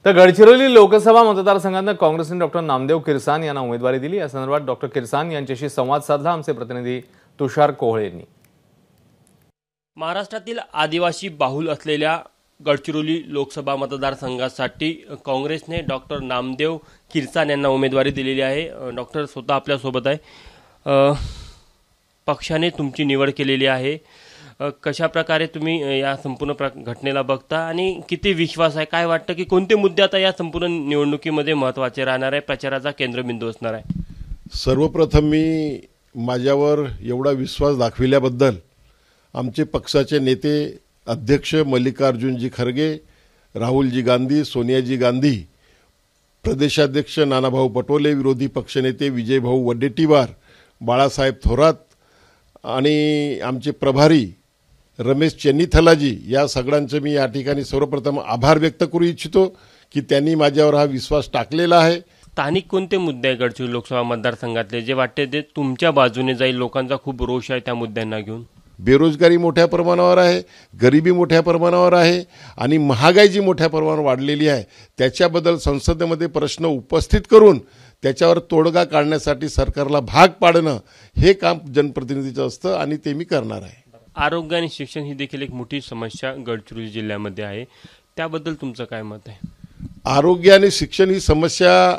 तर गडचिरोली लोकसभा मतदारसंघात काँग्रेसने डॉक्टर नामदेव किरसान यांना उमेदवारी दिली। या संदर्भात डॉक्टर किरसान यांच्याशी संवाद साधला आमचे प्रतिनिधी तुषार कोहळे यांनी। महाराष्ट्रातील आदिवासी बाहुल असलेल्या गडचिरोली लोकसभा मतदारसंघासाठी काँग्रेसने डॉक्टर नामदेव किरसान यांना उमेदवारी दिलेली आहे। डॉक्टर स्वतः आपल्या सोबत आहे। पक्षाने तुमची निवड केलेली आहे। कशा प्रकारे तुम्ही या संपूर्ण घटनेला बघता आणि किती विश्वास आहे, काय वाटतं की कोणते मुद्दे आता या संपूर्ण निवडणुकीमध्ये महत्त्वाचे राहणार आहे, प्रचाराचा केंद्रबिंदू असणार आहे? सर्वप्रथम मी माझ्यावर एवढा विश्वास दाखविल्याबद्दल आमचे पक्षाचे नेते अध्यक्ष मल्लिकार्जुनजी खरगे, राहुलजी गांधी, सोनियाजी गांधी, प्रदेशाध्यक्ष नानाभाऊ पटोले, विरोधी पक्षनेते विजयभाऊ वडेट्टीवार, बाळासाहेब थोरात आणि आमचे प्रभारी रमेश चेन्नीथलाजी, या सगळ्यांचे मी या ठिकाणी सर्वप्रथम आभार व्यक्त करू इच्छितो की त्यांनी माझ्यावर हा विश्वास टाकलेला आहे। स्थानिक कोणते मुद्दे आहे गडचिरोली लोकसभा मतदारसंघातले जे वाटते ते तुमच्या बाजूने जाईल? लोकांचा खूप रोष आहे त्या मुद्द्यांना घेऊन। बेरोजगारी मोठ्या प्रमाणावर आहे, गरिबी मोठ्या प्रमाणावर आहे आणि महागाई जी मोठ्या प्रमाणावर वाढलेली आहे त्याच्याबद्दल संसदेमध्ये प्रश्न उपस्थित करून त्याच्यावर तोडगा काढण्यासाठी सरकारला भाग पाडणं हे काम जनप्रतिनिधीचं असतं आणि ते मी करणार आहे। आरोग्य आणि शिक्षण ही देखील एक मोठी समस्या गडचिरोली जिल्ह्यामध्ये आहे, त्याबद्दल तुमचं काय मत आहे? आरोग्य आणि शिक्षण ही समस्या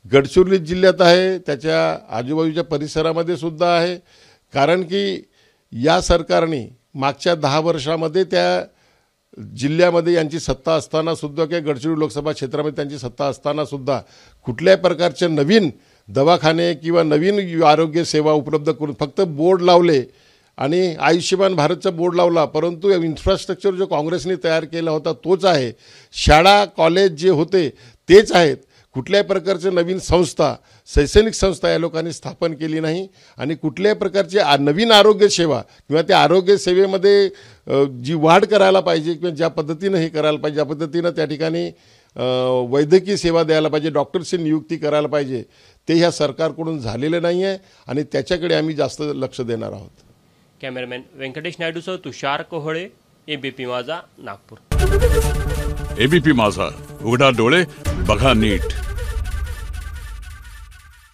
गडचिरोली जिल्ह्यात आहे, त्याच्या आजूबाजूच्या परिसरामध्ये सुद्धा आहे। कारण की या सरकारने मागच्या 10 वर्षामध्ये त्या जिल्ह्यामध्ये यांची सत्ता असताना सुद्धा किंवा गडचिरोली लोकसभा क्षेत्रामध्ये त्यांची सत्ता असताना सुद्धा कुठल्याही प्रकारचे नवीन दवाखाने किंवा नवीन आरोग्य सेवा उपलब्ध करून फक्त बोर्ड लावले आणि आयुष्यमान भारतचा बोर्ड लावला, परंतु इन्फ्रास्ट्रक्चर जो काँग्रेसने तयार केला होता तोच आहे। शाळा कॉलेज जे होते तेच आहेत। कुठल्याही प्रकारचे नवीन संस्था, शैक्षणिक संस्था या लोकांनी स्थापन केली नाही आणि कुठल्याही प्रकारची नवीन आरोग्य सेवा किंवा त्या आरोग्य सेवेमध्ये जी वाढ करायला पाहिजे किंवा ज्या पद्धतीनं हे करायला पाहिजे, ज्या पद्धतीनं त्या ठिकाणी वैद्यकीय सेवा द्यायला पाहिजे, डॉक्टरची नियुक्ती करायला पाहिजे, ते ह्या सरकारकडून झालेलं नाही आहे आणि त्याच्याकडे आम्ही जास्त लक्ष देणार आहोत। कॅमेरामॅन व्यंकटेश नायडूसह तुषार कोहळे, एबीपी माझा, नागपूर। एबीपी माझा, उघडा डोळे बघा नीट।